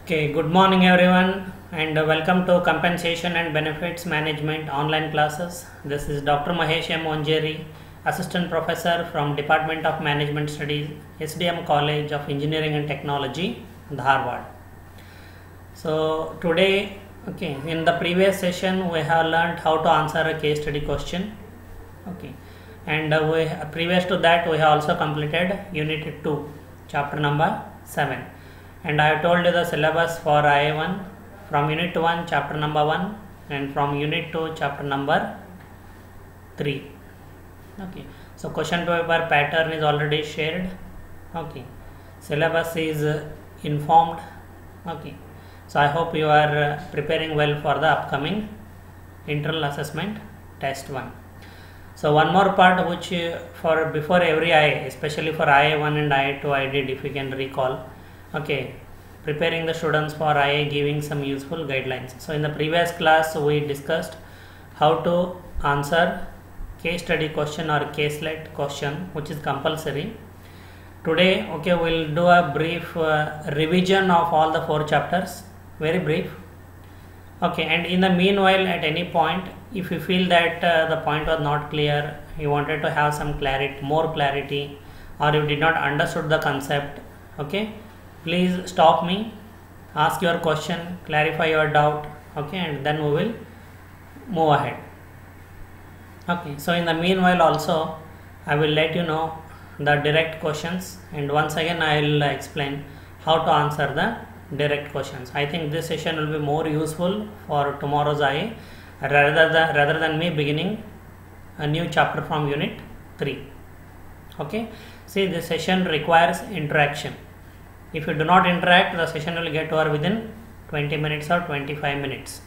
Okay, good morning everyone and welcome to Compensation and Benefits Management online classes. This is Dr. Mahesh M. Onjeri, Assistant Professor from Department of Management Studies, SDM College of Engineering and Technology, Dharwad. So today, in the previous session we have learned how to answer a case study question. And previous to that we have also completed Unit 2, Chapter number 7. And I have told you the syllabus for IA1 from Unit 1 chapter number 1 and from Unit 2 chapter number 3. So question paper pattern is already shared. Syllabus is informed. So I hope you are preparing well for the upcoming internal assessment test 1. So one more part which for before every IA, especially for IA1 and IA2 I did, if you can recall. Preparing the students for IA, giving some useful guidelines. So in the previous class we discussed how to answer case study question or caselet question, which is compulsory. Today we'll do a brief revision of all the 4 chapters, very brief. And in the meanwhile, at any point if you feel that the point was not clear, you wanted to have some clarity, more clarity, or you did not understood the concept, please stop me, ask your question, clarify your doubt, and then we will move ahead. So in the meanwhile also I will let you know the direct questions, and once again I will explain how to answer the direct questions. I think this session will be more useful for tomorrow's IA rather than me beginning a new chapter from Unit 3. See, this session requires interaction. If you do not interact, the session will get over within 20 minutes or 25 minutes.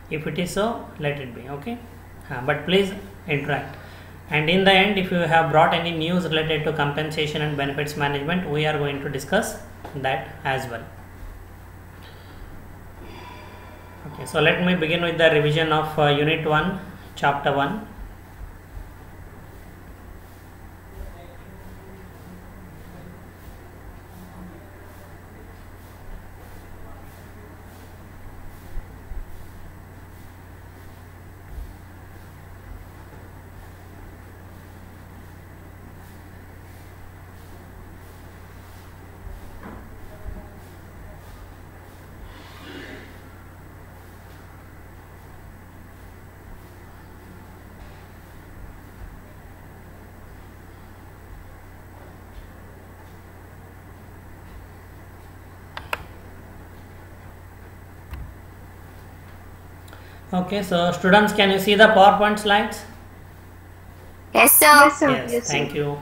If it is so, let it be. But please interact. And in the end, if you have brought any news related to compensation and benefits management, we are going to discuss that as well. So let me begin with the revision of Unit 1, Chapter 1. So students, can you see the PowerPoint slides? Yes, sir. Yes, sir. Yes, thank you.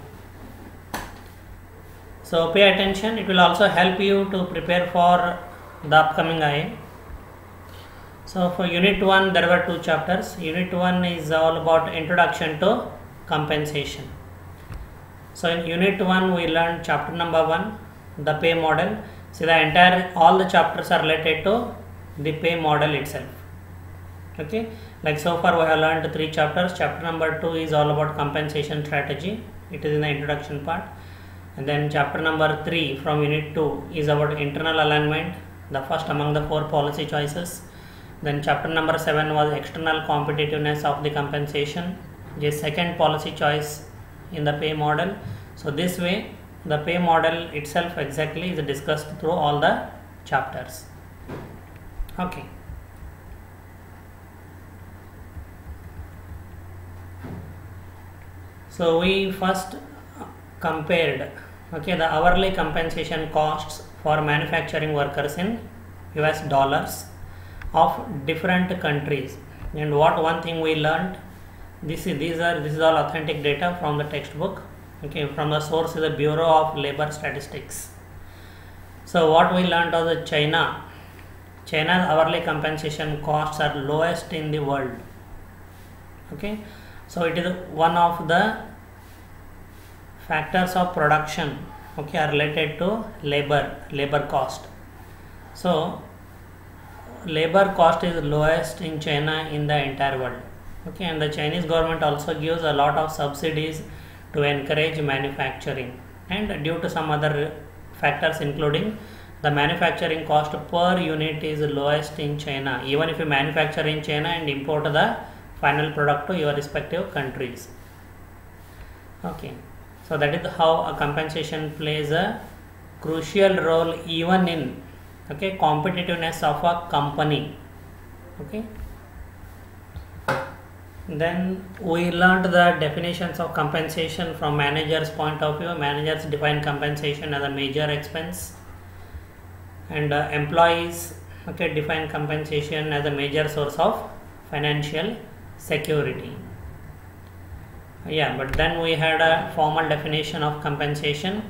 So pay attention, it will also help you to prepare for the upcoming IA. So for Unit 1 there were 2 chapters. Unit 1 is all about introduction to compensation. So in Unit 1 we learned chapter number 1, the pay model. See, all the chapters are related to the pay model itself. Like so far we have learned 3 chapters. Chapter number 2 is all about compensation strategy. It is in the introduction part. And then chapter number 3 from Unit 2 is about internal alignment, the first among the 4 policy choices. Then chapter number 7 was external competitiveness of the compensation, the second policy choice in the pay model. So this way the pay model itself exactly is discussed through all the chapters. So we first compared the hourly compensation costs for manufacturing workers in US dollars of different countries. And one thing we learned, this is all authentic data from the textbook. From the source is the Bureau of Labor Statistics. So what we learned was that China's hourly compensation costs are lowest in the world. So it is one of the factors of production are related to labor cost. So labor cost is lowest in China in the entire world. And the Chinese government also gives a lot of subsidies to encourage manufacturing, and due to some other factors including the manufacturing cost per unit is lowest in China, even if you manufacture in China and import the final product to your respective countries. Okay, so that is how a compensation plays a crucial role even in competitiveness of a company. Okay, then we learned the definitions of compensation from managers' point of view. Managers define compensation as a major expense, and employees define compensation as a major source of financial security. But then we had a formal definition of compensation.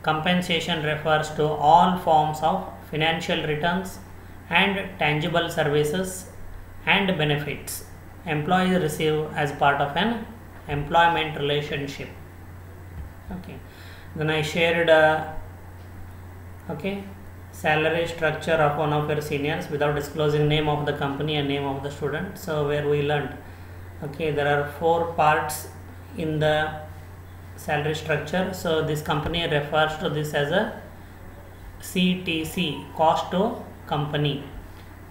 Compensation refers to all forms of financial returns and tangible services and benefits employees receive as part of an employment relationship. Okay, then I shared salary structure of one of your seniors without disclosing name of the company and name of the student. So where we learned there are 4 parts in the salary structure. So this company refers to this as a CTC, cost to company.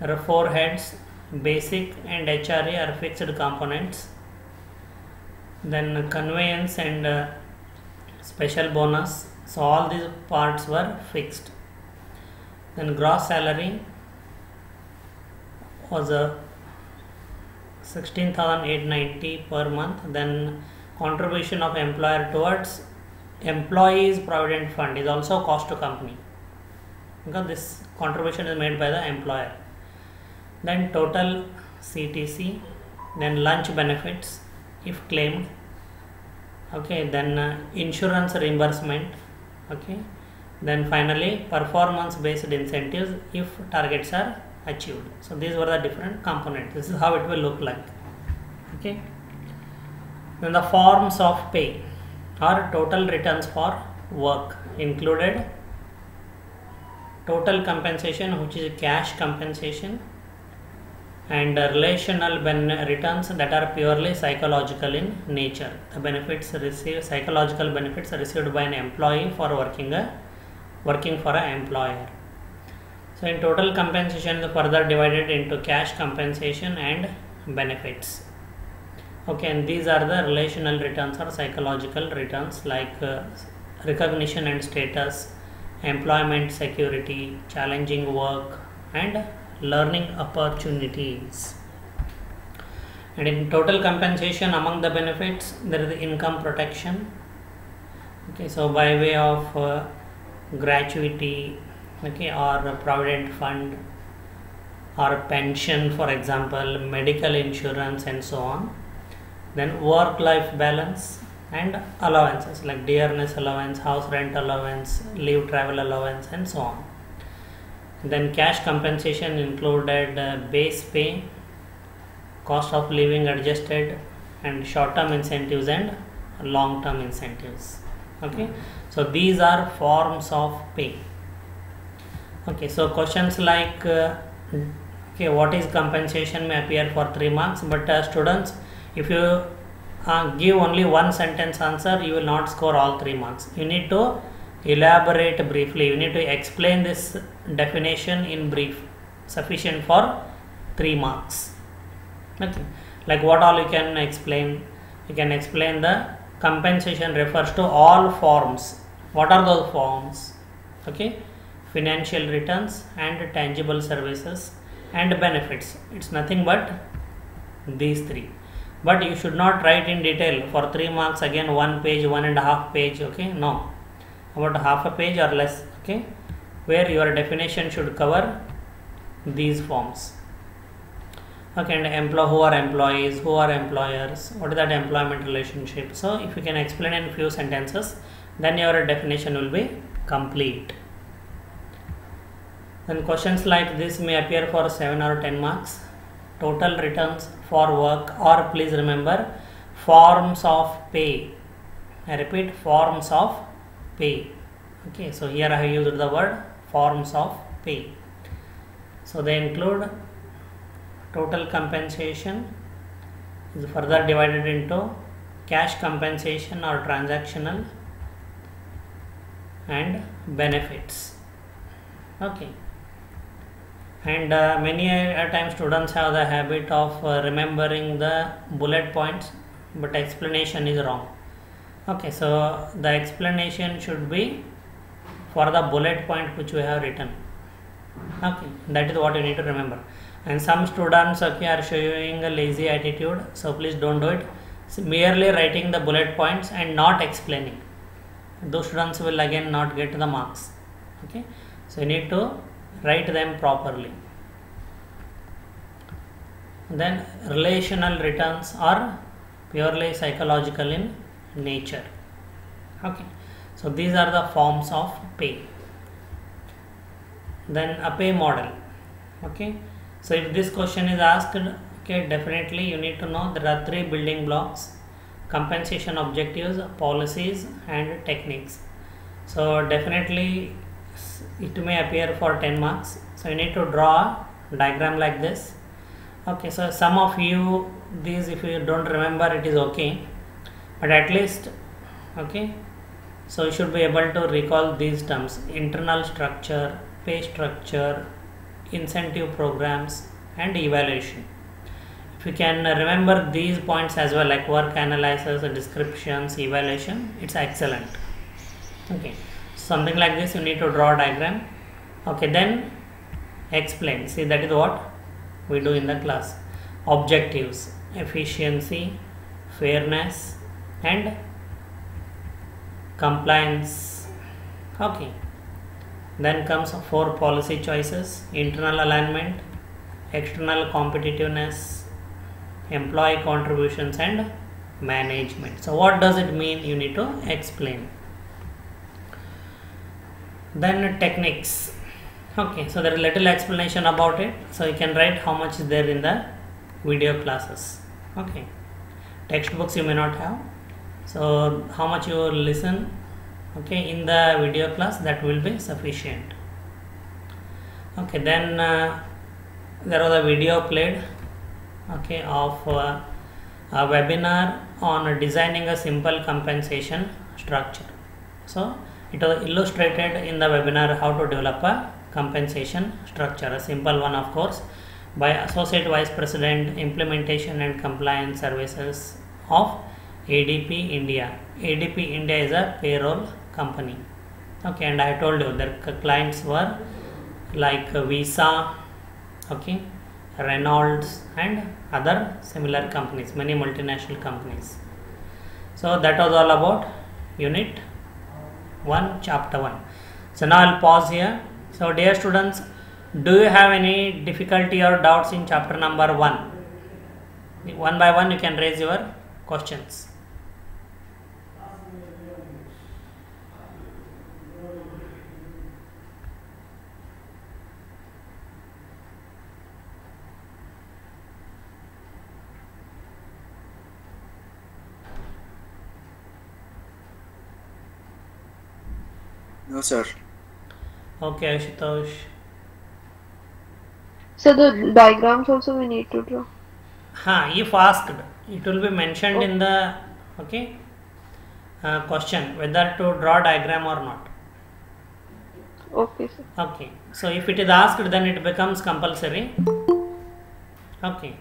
There are 4 heads: basic and HRA are fixed components, then conveyance and special bonus. So all these parts were fixed. Then gross salary was a 16,890 per month. Then contribution of employer towards employees provident fund is also cost to company, because this contribution is made by the employer. Then total CTC, then lunch benefits if claimed, then insurance reimbursement, then finally performance based incentives if targets are achieved. So these were the different components. This is how it will look like. Then the forms of pay or total returns for work included total compensation, which is cash compensation, and relational returns that are purely psychological in nature. The benefits received, psychological benefits received by an employee for working for an employer. So in total compensation is further divided into cash compensation and benefits. And these are the relational returns or psychological returns, like recognition and status, employment security, challenging work, and learning opportunities. And in total compensation, among the benefits there is the income protection. So by way of gratuity, or provident fund, or pension, for example, medical insurance, and so on. Then work-life balance and allowances like dearness allowance, house rent allowance, leave travel allowance, and so on. Then cash compensation included base pay, cost of living adjusted, and short-term incentives and long-term incentives. So these are forms of pay. So questions like what is compensation may appear for 3 marks, but students, if you give only one sentence answer, you will not score all 3 marks. You need to elaborate briefly. You need to explain this definition in brief, sufficient for 3 marks. Like what all you can explain? You can explain the compensation refers to all forms. What are those forms? Financial returns and tangible services and benefits. It's nothing but these 3. But you should not write in detail for 3 marks again 1 page, 1.5 page. No, about half a page or less. Where your definition should cover these forms. And who are employees, who are employers, what is that employment relationship. So if you can explain in few sentences, then your definition will be complete. Then questions like this may appear for 7 or 10 marks. Total returns for work, or please remember, forms of pay. I repeat, forms of pay. So here I have used the word forms of pay. So they include total compensation is further divided into cash compensation or transactional, and benefits. Okay. And many a time students have the habit of remembering the bullet points, but explanation is wrong. Okay, so the explanation should be for the bullet point which we have written. Okay, that is what you need to remember. And some students, okay, are showing a lazy attitude, so please don't do it. So merely writing the bullet points and not explaining, those students will again not get the marks. Okay, so you need to write them properly. Then relational returns are purely psychological in nature. Okay, so these are the forms of pay. Then a pay model. Okay, so if this question is asked, okay, definitely you need to know there are three building blocks: compensation objectives, policies, and techniques. So definitely it may appear for 10 marks. So you need to draw a diagram like this. Okay, so some of you, these if you don't remember, it is okay, but at least, okay, so you should be able to recall these terms: internal structure, pay structure, incentive programs, and evaluation. If you can remember these points as well, like work analysis, descriptions, evaluation, it's excellent. Okay, something like this you need to draw a diagram. Okay, then explain. See, that is what we do in the class. Objectives: efficiency, fairness, and compliance. Okay, then comes 4 policy choices: internal alignment, external competitiveness, employee contributions, and management. So what does it mean? You need to explain. Then techniques. Okay, so there is little explanation about it, so you can write how much is there in the video classes. Okay, textbooks you may not have, so how much you listen, okay, in the video class, that will be sufficient. Okay, then there was a video played, okay, of a webinar on designing a simple compensation structure. So it was illustrated in the webinar how to develop a compensation structure, a simple one of course, by Associate Vice President Implementation and Compliance Services of ADP India. ADP India is a payroll company. Okay, and I told you their clients were like Visa, okay, Reynolds, and other similar companies, many multinational companies. So that was all about Unit 1, Chapter 1. So now I'll pause here. So dear students, do you have any difficulty or doubts in chapter number 1? One by one you can raise your questions. No, sir. Okay, Ashutosh. So the diagrams also we need to draw. If asked, it will be mentioned in the question whether to draw diagram or not. Okay, sir. Okay, so if it is asked, then it becomes compulsory. Okay,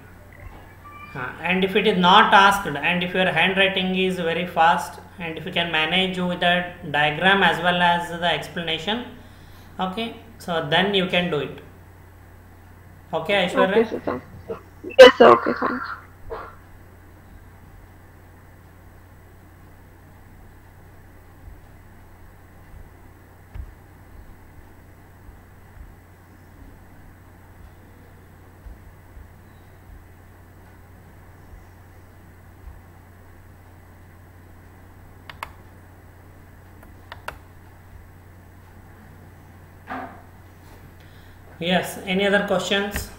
and if it is not asked, and if your handwriting is very fast, and if you can manage with a diagram as well as the explanation, okay, so then you can do it. Okay, Aishwarya? Okay, sir. Thanks. Yes, sir. Okay, thanks. Yes, any other questions?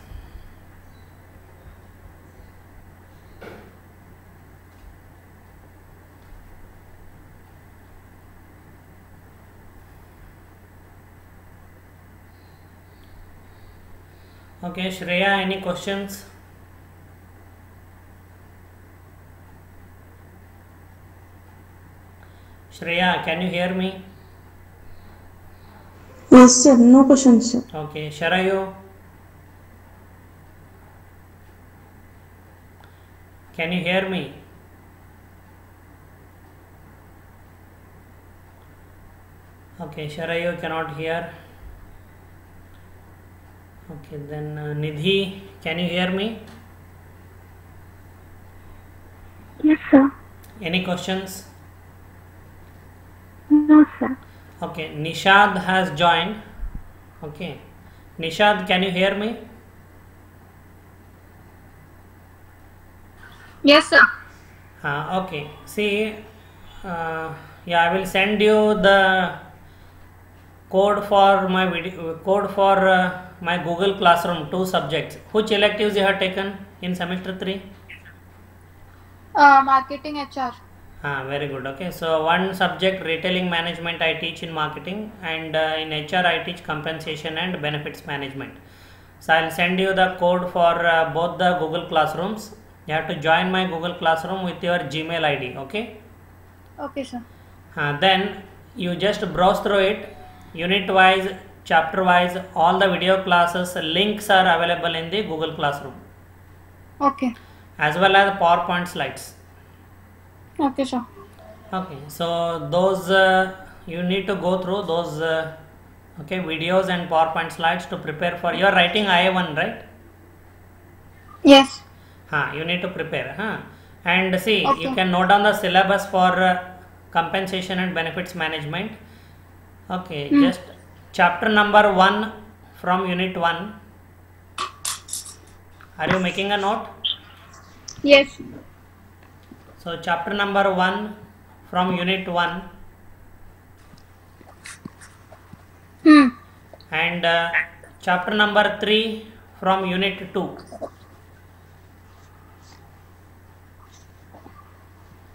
Okay, Shreya, any questions? Shreya, can you hear me? Yes, sir. No questions, sir. Okay, Sharayu, can you hear me? Okay, Sharayu cannot hear. Okay, then Nidhi, can you hear me? Yes, sir. Any questions? No, sir. Okay, Nishad has joined. Okay, Nishad, can you hear me? Yes, sir. Okay, see, yeah, I will send you the code for my video, code for my Google Classroom 2 subjects. Which electives you have taken in semester 3? Marketing HR. Very good. Okay, so one subject retailing management I teach in marketing, and in HR I teach compensation and benefits management. So I'll send you the code for both the Google Classrooms. You have to join my Google Classroom with your Gmail ID. Okay. Okay, sir. Then you just browse through it, unit wise, chapter wise, all the video classes links are available in the Google Classroom, Okay. as well as PowerPoint slides. Okay, sir. Okay, so those you need to go through those okay, videos and PowerPoint slides to prepare for your writing IA1, right? Yes. You need to prepare. And see, Okay. you can note down the syllabus for compensation and benefits management. Okay, just chapter number 1 from unit 1. Are you making a note? Yes. So chapter number 1 from unit 1 and chapter number 3 from unit 2.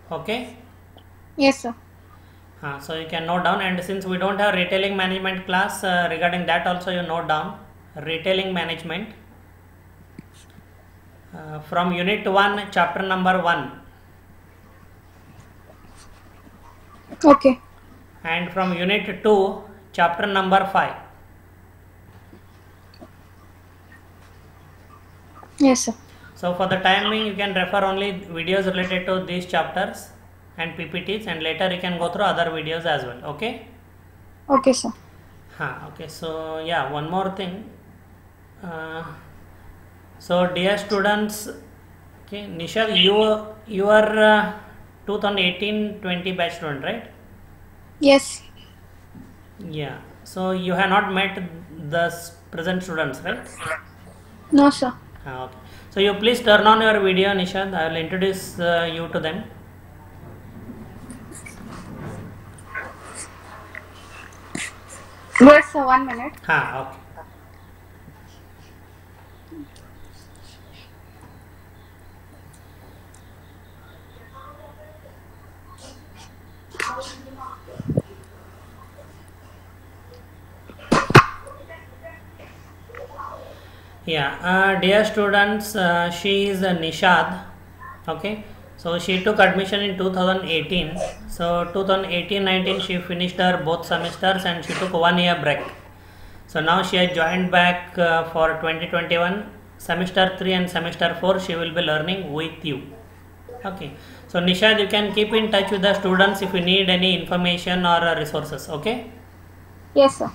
Okay. Yes, sir. So you can note down, and since we don't have retailing management class, regarding that also you note down retailing management from unit 1 chapter number 1, Okay. and from unit 2 chapter number 5. Yes, sir. So for the time being you can refer only videos related to these chapters and PPTs, and later you can go through other videos as well. Okay. Okay, sir. Okay, so yeah, one more thing. So dear students, okay, Nishad, you are 2018-20 batch student, right? Yes. Yeah. So you have not met the present students, right? No, sir. Okay. So you please turn on your video, Nishad. I will introduce you to them. Yes, sir. 1 minute. Okay. Yeah, dear students, she is Nishad. Okay, so she took admission in 2018. So 2018-19 she finished her both semesters and she took 1 year break. So now she has joined back for 2021 semester 3 and semester 4. She will be learning with you. Okay, so Nishad, you can keep in touch with the students if you need any information or resources. Okay. Yes, sir.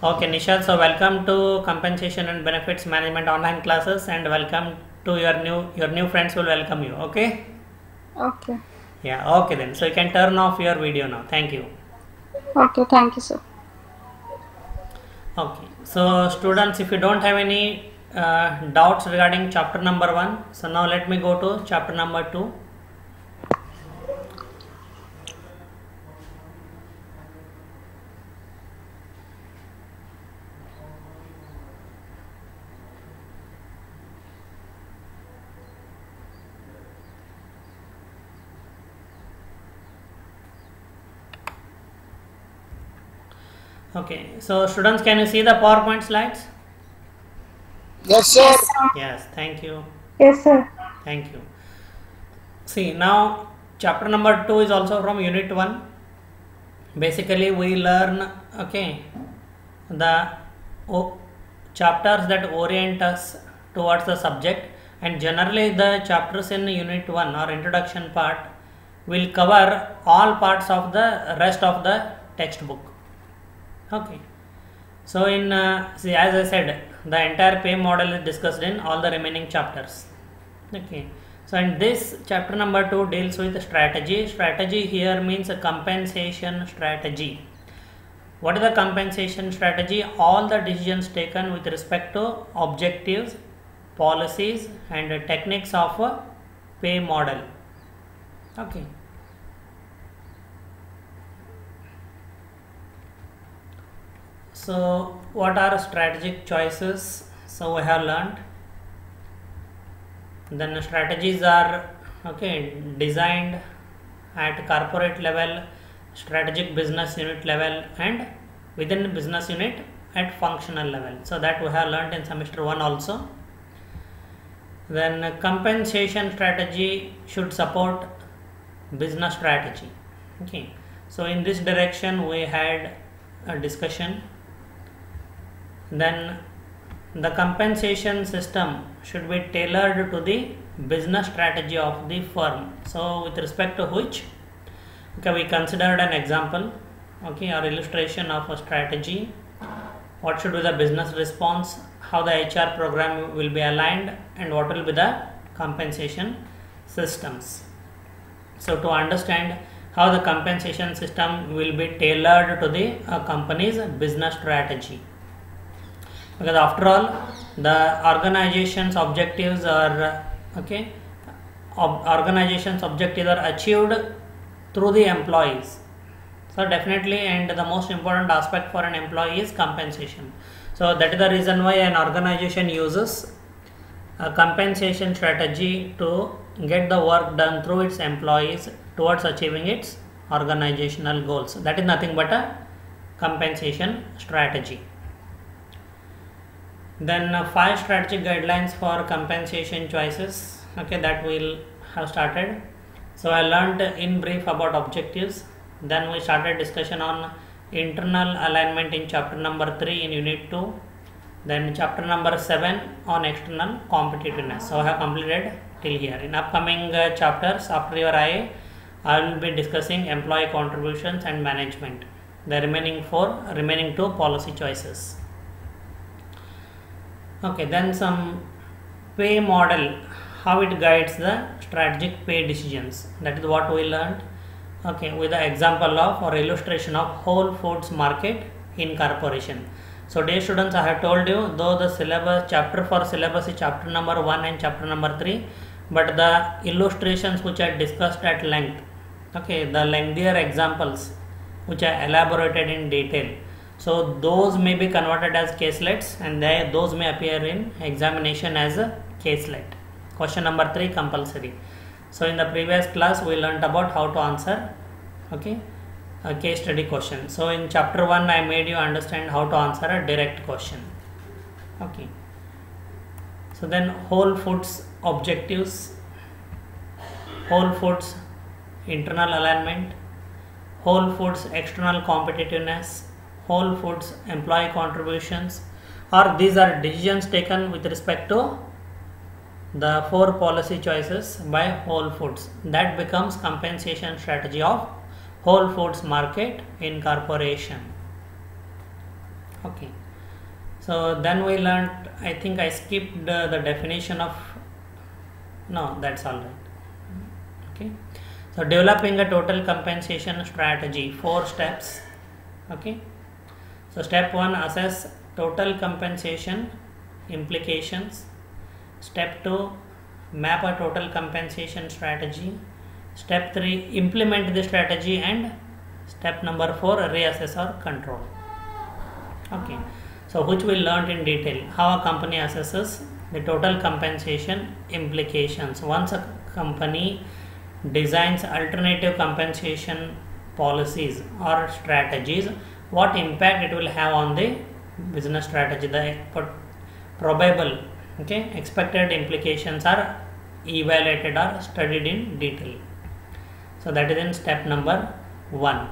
Okay, Nishad, so welcome to compensation and benefits management online classes, and welcome to your new friends will welcome you. Okay. Okay. Yeah. Okay then. So you can turn off your video now. Thank you. Okay. Thank you, sir. Okay. So students, if you don't have any doubts regarding chapter number 1, so now let me go to chapter number 2. Okay, so students, can you see the PowerPoint slides? Yes, sir. Yes, thank you. Yes, sir. Thank you. See, now chapter number 2 is also from unit 1. Basically we learn, okay, the chapters that orient us towards the subject, and generally the chapters in unit 1 or introduction part will cover all parts of the rest of the textbook. Okay, so in see, as I said, the entire pay model is discussed in all the remaining chapters. Okay, so in this chapter number 2 deals with strategy. Strategy here means a compensation strategy. What is the compensation strategy? All the decisions taken with respect to objectives, policies and techniques of a pay model. Okay. So what are strategic choices? So we have learned. Then strategies are designed at corporate level, strategic business unit level, and within business unit at functional level. So that we have learned in semester 1 also. Then compensation strategy should support business strategy. Okay, so in this direction we had a discussion. Then the compensation system should be tailored to the business strategy of the firm. So with respect to which, we considered an example, or illustration of a strategy. What should be the business response, how the HR program will be aligned, and what will be the compensation systems. So to understand how the compensation system will be tailored to the company's business strategy, because after all the organization's objectives are achieved through the employees. So definitely, and the most important aspect for an employee is compensation. So that is the reason why an organization uses a compensation strategy to get the work done through its employees towards achieving its organizational goals. That is nothing but a compensation strategy. Then 5 strategic guidelines for compensation choices, that we'll have started. So I learned in brief about objectives. Then we started discussion on internal alignment in chapter number 3 in unit 2. Then chapter number 7 on external competitiveness. So I have completed till here. In upcoming chapters after your IA, I will be discussing employee contributions and management, the remaining 2 policy choices. Okay, then some pay model, how it guides the strategic pay decisions. That is what we learned. Okay, with the example of or illustration of Whole Foods Market Incorporation. So dear students, I have told you, though the syllabus chapter for syllabus is chapter number 1 and chapter number 3, but the illustrations which I discussed at length, the lengthier examples which I elaborated in detail, so those may be converted as caselets, and those may appear in examination as a caselet. Question number 3 compulsory. So in the previous class we learnt about how to answer a case study question. So in chapter 1 I made you understand how to answer a direct question. Okay. So then Whole Foods objectives, Whole Foods internal alignment, Whole Foods external competitiveness, Whole Foods employee contributions, or these are decisions taken with respect to the 4 policy choices by Whole Foods. That becomes compensation strategy of Whole Foods Market Incorporation. Okay. So then we learnt, I think I skipped the definition of, no, that's all right. Okay. So developing a total compensation strategy, 4 steps. Okay. So step 1, assess total compensation implications. Step 2, map a total compensation strategy. Step 3, implement the strategy, and step number 4, reassess or control. Okay, so which we learned in detail, how a company assesses the total compensation implications. Once a company designs alternative compensation policies or strategies, what impact it will have on the business strategy, the probable expected implications are evaluated or studied in detail. So that is in step number 1.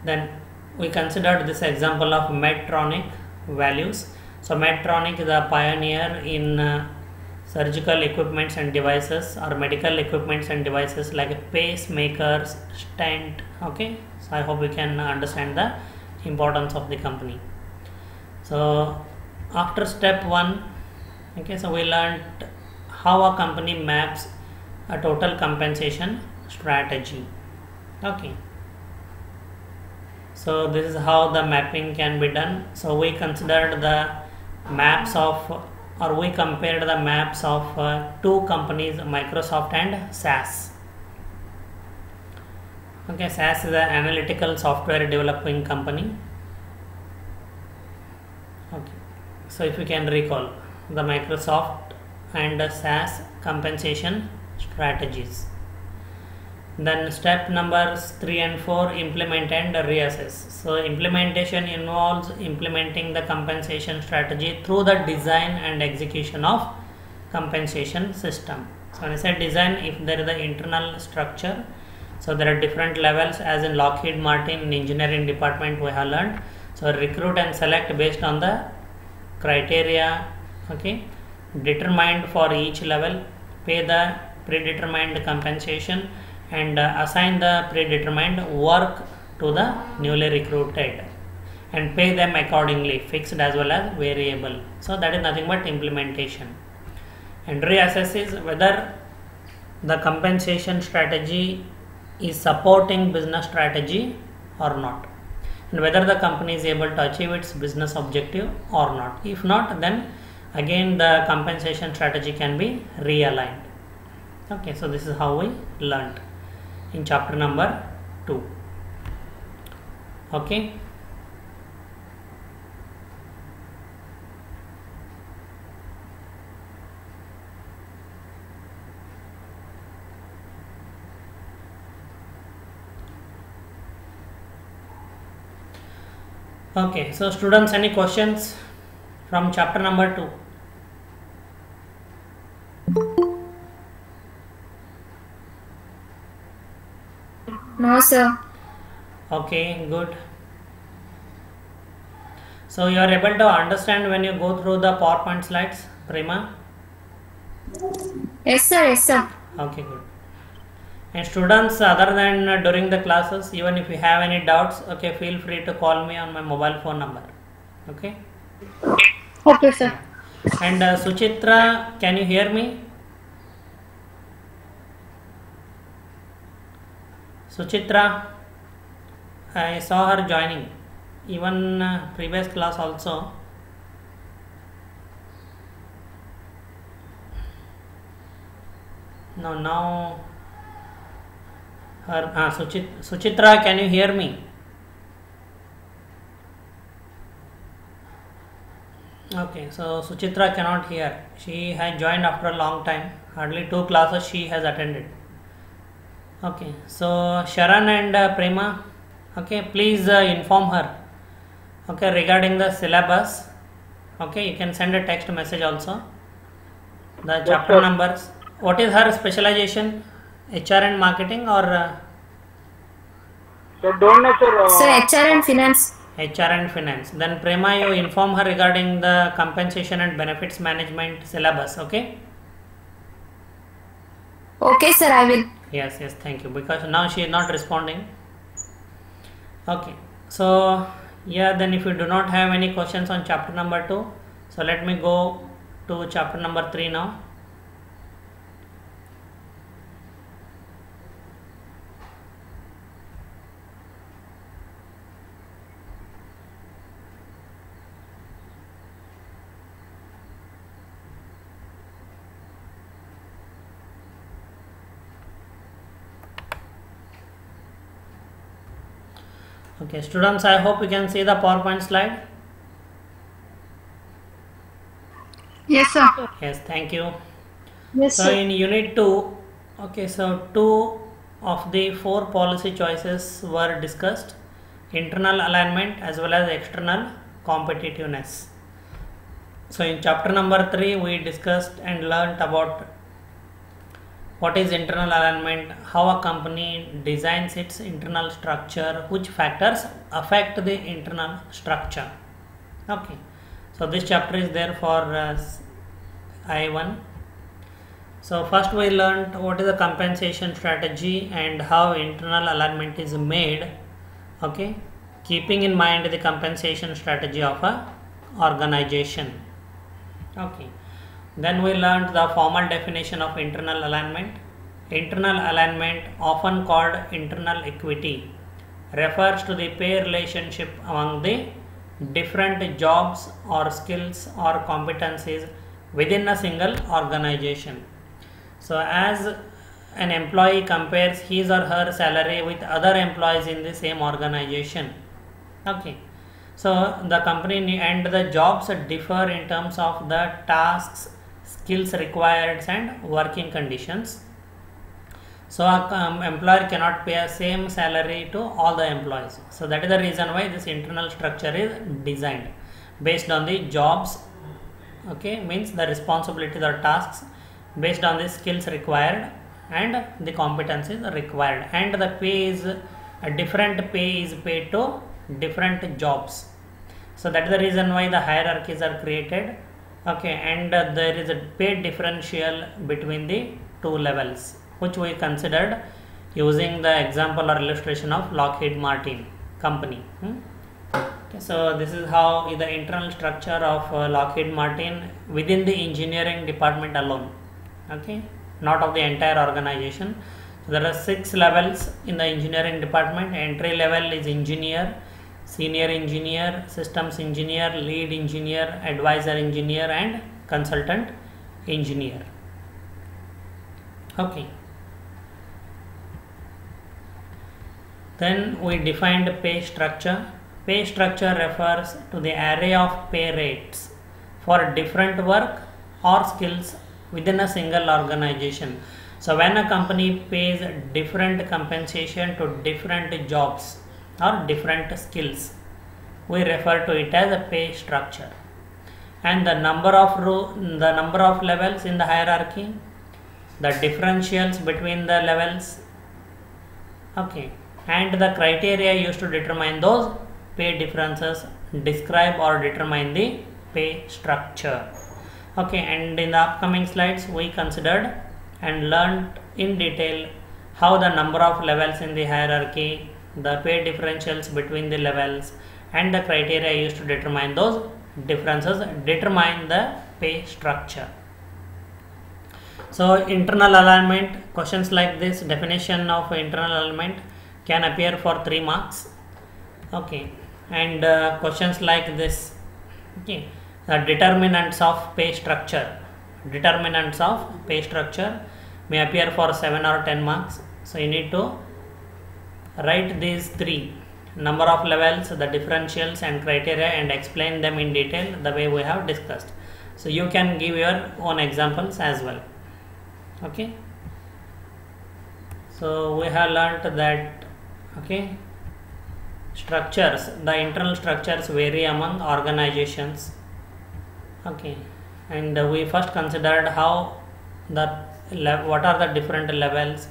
Then we considered this example of Medtronic values. So Medtronic is a pioneer in surgical equipments and devices or medical equipments and devices like pacemakers, stent. Okay, so I hope you can understand the importance of the company. So after step 1, okay, so we learned how a company maps a total compensation strategy. Okay, so this is how the mapping can be done. So we considered the maps of, or we compared the maps of two companies, Microsoft and SAS. Okay, SAS is an analytical software developing company. Okay, so if you can recall the Microsoft and the SAS compensation strategies. Then step numbers 3 and 4, implement and reassess. So implementation involves implementing the compensation strategy through the design and execution of compensation system. So when I say design, if there is the internal structure, so there are different levels, as in Lockheed Martin in engineering department we have learned. So recruit and select based on the criteria, okay, determined for each level, pay the predetermined compensation, and assign the predetermined work to the newly recruited and pay them accordingly, fixed as well as variable. So that is nothing but implementation. And reassess is whether the compensation strategy is supporting business strategy or not, and whether the company is able to achieve its business objective or not. If not, then again the compensation strategy can be realigned. Okay, so this is how we learned in chapter number 2. Okay, okay, so students, any questions from chapter number 2? No, sir. Okay, good. So you are able to understand when you go through the PowerPoint slides, Prima? Yes, sir. Yes, sir. Okay, good. And students, other than during the classes, even if you have any doubts, okay, feel free to call me on my mobile phone number. Okay. Okay, sir. And Suchitra, can you hear me? Suchitra, I saw her joining, even previous class also. No, now her Suchitra, can you hear me? Okay, so Suchitra cannot hear. She has joined after a long time. Hardly 2 classes she has attended. Okay, so Sharan and Prema, okay, please inform her, okay, regarding the syllabus. Okay, you can send a text message also. The chapter numbers. What is her specialization? HR and marketing or Sir, don't know, sir. Sir, HR and finance. HR and finance. Then Prema, you inform her regarding the compensation and benefits management syllabus. Okay. Okay, sir, I will. Yes, yes, thank you. Because now she is not responding. Okay. So yeah, then if you do not have any questions on chapter number 2, so let me go to chapter number 3 now. Okay, students, I hope you can see the PowerPoint slide. Yes, sir. Yes, thank you. Yes, So sir. in unit 2, okay, so 2 of the 4 policy choices were discussed: internal alignment as well as external competitiveness. So in chapter number 3, we discussed and learnt about what is internal alignment, how a company designs its internal structure, which factors affect the internal structure. Okay, so this chapter is there for I1. So first we learned what is the compensation strategy and how internal alignment is made. Okay, keeping in mind the compensation strategy of a organization. Okay, then we learned the formal definition of internal alignment. Internal alignment, often called internal equity, refers to the pay relationship among the different jobs or skills or competencies within a single organization. So as an employee compares his or her salary with other employees in the same organization. Okay, so the company and the jobs differ in terms of the tasks, skills required and working conditions. So an employer cannot pay a same salary to all the employees. So that is the reason why this internal structure is designed based on the jobs. Okay, means the responsibilities or tasks based on the skills required and the competencies required, and the pay is a different pay is paid to different jobs. So that is the reason why the hierarchies are created. Okay, and there is a pay differential between the two levels, which we considered using the example or illustration of Lockheed Martin company. Okay, so this is how the internal structure of Lockheed Martin within the engineering department alone. Okay, not of the entire organization. So there are 6 levels in the engineering department. Entry level is engineer, senior engineer, systems engineer, lead engineer, advisor engineer and consultant engineer. Okay, then we defined pay structure. Pay structure refers to the array of pay rates for different work or skills within a single organization. So when a company pays different compensation to different jobs or different skills, we refer to it as a pay structure. And the number of levels in the hierarchy, the differentials between the levels, okay, and the criteria used to determine those pay differences describe or determine the pay structure. Okay, and in the upcoming slides we considered and learned in detail how the number of levels in the hierarchy, the pay differentials between the levels and the criteria used to determine those differences determine the pay structure. So internal alignment, questions like this, definition of internal alignment can appear for 3 marks. Okay, and questions like this, okay, the determinants of pay structure, determinants of pay structure may appear for 7 or 10 marks. So you need to write these 3, number of levels, the differentials and criteria, and explain them in detail the way we have discussed. So you can give your own examples as well. Okay, so we have learnt that, okay, structures, the internal structures vary among organizations. Okay, and we first considered how what are the different levels,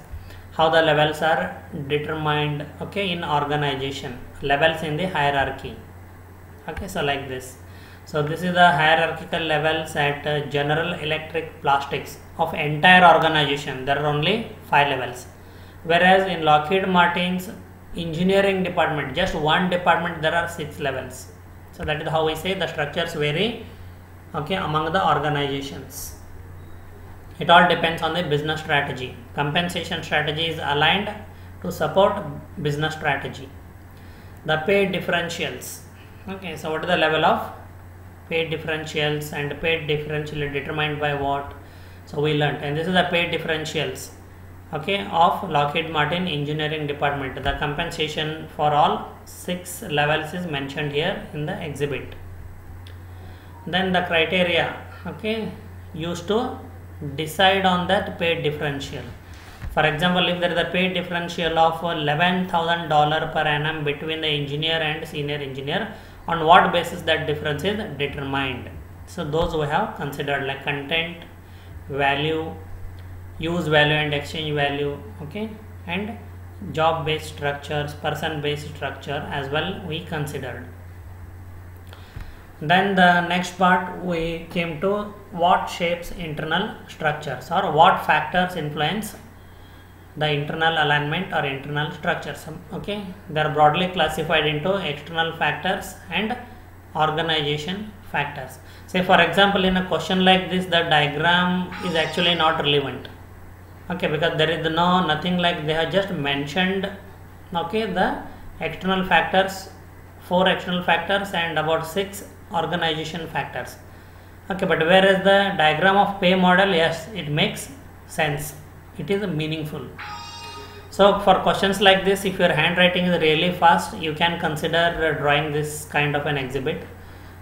how the levels are determined, okay, in organization, levels in the hierarchy. Okay, so like this. So this is the hierarchical levels at General Electric Plastics of entire organization. There are only 5 levels, whereas in Lockheed Martin's engineering department, just one department, there are 6 levels. So that is how we say the structures vary, okay, among the organizations. It all depends on the business strategy. Compensation strategy is aligned to support business strategy. The pay differentials. Okay, so what is the level of pay differentials, and pay differential is determined by what? So we learnt, and this is the pay differentials, okay, of Lockheed Martin engineering department. The compensation for all 6 levels is mentioned here in the exhibit. Then the criteria, okay, used to decide on that pay differential. For example, if there is a pay differential of $11,000 per annum between the engineer and senior engineer, on what basis that difference is determined? So those we have considered, like content, value, use value and exchange value, okay, and job based structures, person based structure as well we considered. Then the next part we came to what shapes internal structures, or what factors influence the internal alignment or internal structures. Okay, they are broadly classified into external factors and organization factors. Say for example, in a question like this, the diagram is actually not relevant, okay, because there is nothing like they have just mentioned, okay, the external factors, 4 external factors and about 6 organization factors, okay, but whereas the diagram of pay model, yes, it makes sense, it is meaningful. So for questions like this, if your handwriting is really fast, you can consider drawing this kind of an exhibit.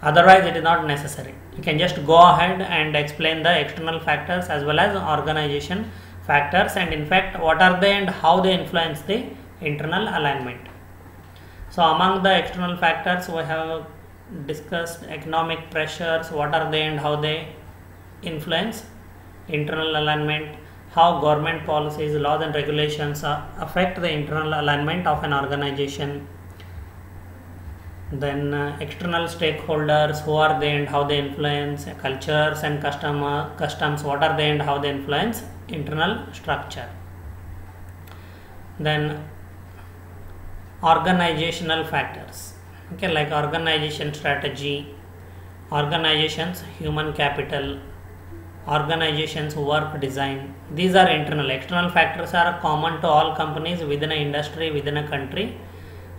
Otherwise it is not necessary. You can just go ahead and explain the external factors as well as organization factors, and in fact what are they and how they influence the internal alignment. So among the external factors we have discussed economic pressures, what are they and how they influence internal alignment, how government policies, laws and regulations affect the internal alignment of an organization. Then external stakeholders, who are they and how they influence, cultures and customs, what are they and how they influence internal structure. Then organizational factors, okay, like organization strategy, organizations human capital, organizations work design. These are internal. External factors are common to all companies within an industry, within a country,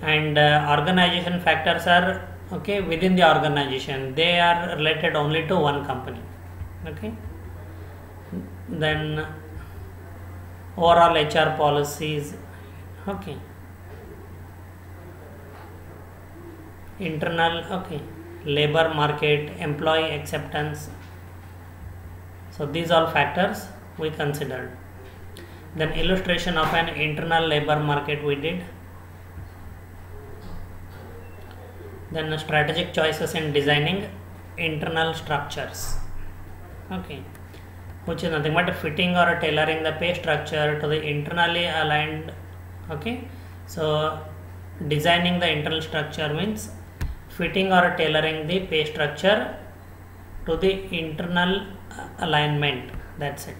and organization factors are, okay, within the organization, they are related only to one company, okay. Then overall HR policies, okay, internal, okay, labor market, employee acceptance. So these all factors we considered. Then illustration of an internal labor market we did. Then strategic choices in designing internal structures, okay, which is nothing but fitting or tailoring the pay structure to the internally aligned, okay. So designing the internal structure means fitting or tailoring the pay structure to the internal alignment, that's it.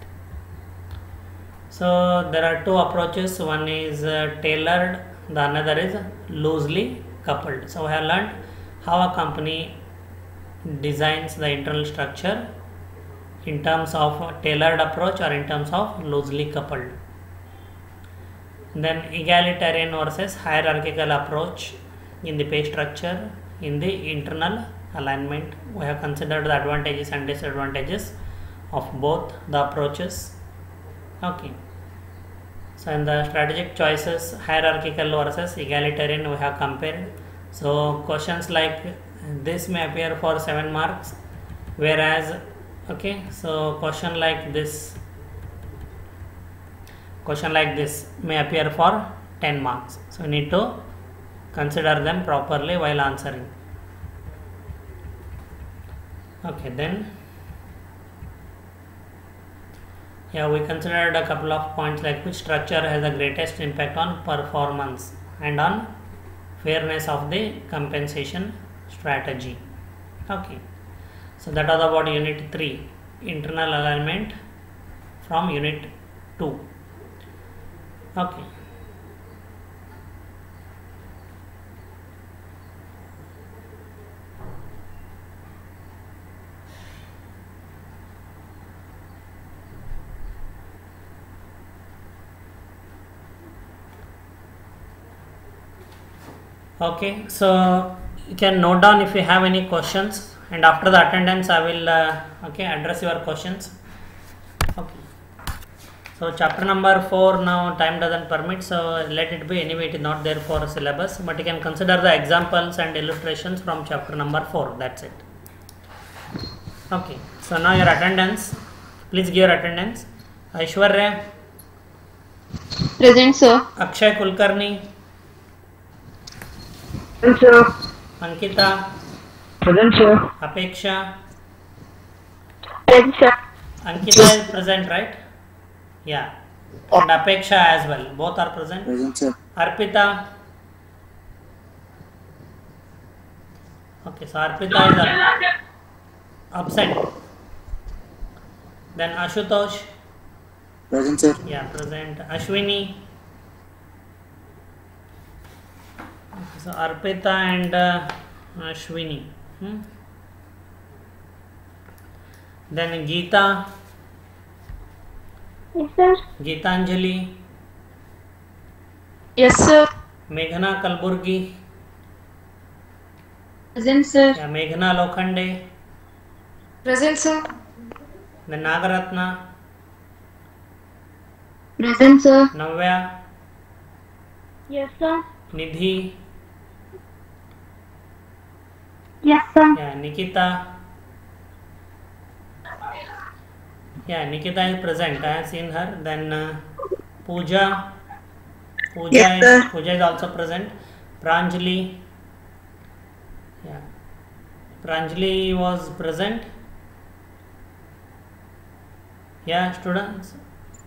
So there are 2 approaches, one is tailored, the another is loosely coupled. So we have learned how a company designs the internal structure in terms of tailored approach or in terms of loosely coupled. Then egalitarian versus hierarchical approach in the pay structure, in the internal alignment. We have considered the advantages and disadvantages of both the approaches, okay. So in the strategic choices, hierarchical versus egalitarian, we have compared. So questions like this may appear for 7 marks, whereas, okay, so question like this may appear for 10 marks. So you need to consider them properly while answering, okay. Then yeah, we considered a couple of points like which structure has the greatest impact on performance and on fairness of the compensation strategy, okay. So that was about unit 3, internal alignment, from unit 2, okay. Okay, so you can note down if you have any questions, and after the attendance I will okay, address your questions, okay. So chapter number 4, now time doesn't permit, so let it be, anyway it is not there for syllabus, but you can consider the examples and illustrations from chapter number 4, that's it, okay. So now your attendance, please give your attendance. Aishwarya, Present, sir. Akshay Kulkarni, Present, sir. Ankita, Present, sir. Apeksha. Present, sir. Ankita is present, right? Yeah. And Apeksha as well. Both are present. Present, sir. Arpita. Okay, so Arpita is absent. Then Ashutosh. Present, sir. Yeah, present. Ashwini. So Arpita and Ashwini. Then Geeta. Yes, sir. Geetanjali. Yes, sir. Meghna Kalburgi. Present, sir. Yeah, Meghna Lokhande. Present, sir. Then Nagaratna. Present, sir. Navya. Yes, sir. Nidhi. Yes, sir. Yeah, Nikita. Yeah, Nikita is present. I have seen her. Then Pooja. Pooja is also present. Pranjali. Yeah. Pranjali was present. Yeah, students.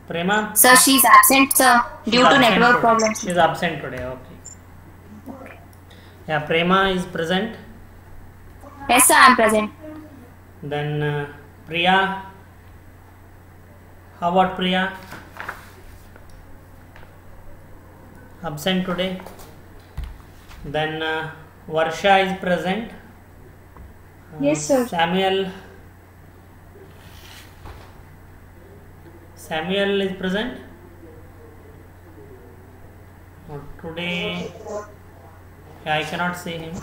Prema. Sir, she is absent, sir, due She's to absent network today. problems. She is absent today. Okay. Yeah, Prema is present. Yes, sir, I am present. Then Priya. How about Priya? Absent today. Then Varsha is present. Yes, sir. Samuel is present. Today, I cannot see him.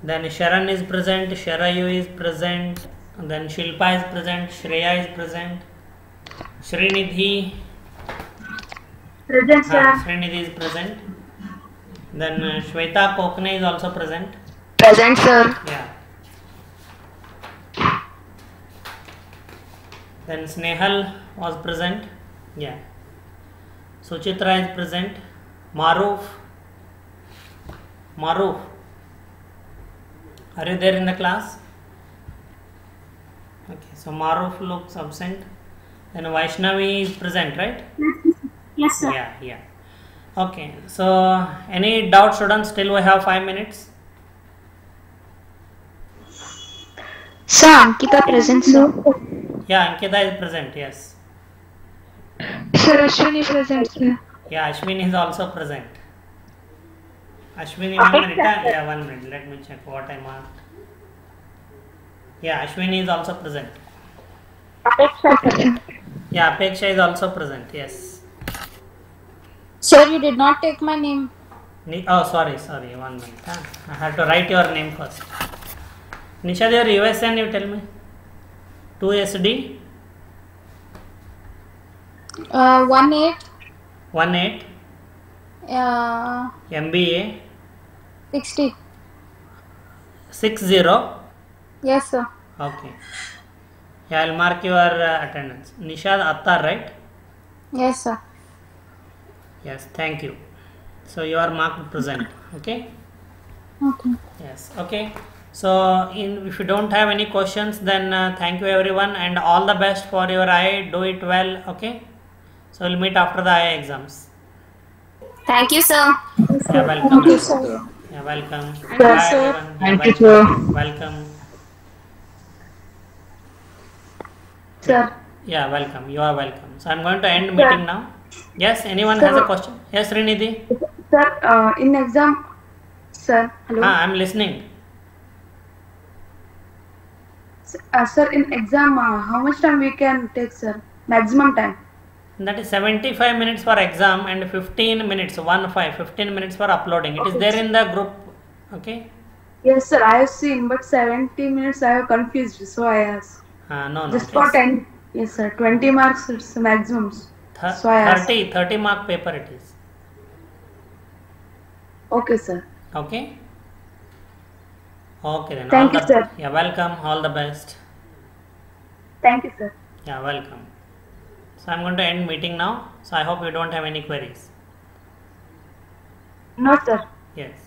Then Sharan is present. Sharayu is present. Then Shilpa is present. Shreya is present. Srinidhi. Present, sir. Srinidhi is present. Then Shweta Kokne is also present. Present, sir. Yeah. Then Snehal was present. Yeah. Suchitra is present. Maruf. Are you there in the class? Okay, so Maruf looks absent. Then Vaishnavi is present, right? Yes, sir. Yeah. Okay, so any doubt, students? Still we have 5 minutes. Sir, Ankita present, sir. Yeah, Ankita is present, yes. Sir, Ashwini present, sir. Yeah, Ashwini is also present. Ashwini, 1 minute. Yeah, 1 minute. Let me check what I marked. Yeah, Ashwini is also present. Yeah, Apeksha is also present, yes. Sir, you did not take my name. Oh, sorry, 1 minute. I have to write your name first. Nishad, your USN, you tell me. 2SD? 18. 18? MBA? 60. 60? Yes, sir. Okay. Yeah, I'll mark your attendance. Nishad Attar, right? Yes, sir. Yes, thank you. So you are marked present. Okay? Okay. Yes, okay. So if you don't have any questions, then thank you everyone and all the best for your IE. Do it well. Okay? So we'll meet after the IE exams. Thank you, sir. Yeah, welcome. Thank you, sir. Yeah, welcome. you, Bye, sir. everyone. Thank Yeah, you, sir. Welcome. Sir. Yeah, welcome. You are welcome. So I'm going to end meeting now. Yes, anyone has a question? Yes, Srinidhi? Sir, in exam, sir, hello. I'm listening. Sir, in exam, how much time we can take, sir? Maximum time. That is 75 minutes for exam and 15 minutes, 15 minutes for uploading. It is there in the group. Okay? Yes, sir, I have seen, but 70 minutes I have confused, so I asked. No. Just for 10. Yes, sir, 20 marks it's the maximums. So I asked. 30 mark paper it is. Okay, sir. Okay? Okay then. Thank you, sir. Yeah, welcome. All the best. Thank you, sir. Yeah, welcome. So I'm going to end meeting now. So I hope you don't have any queries. No, sir. Yes.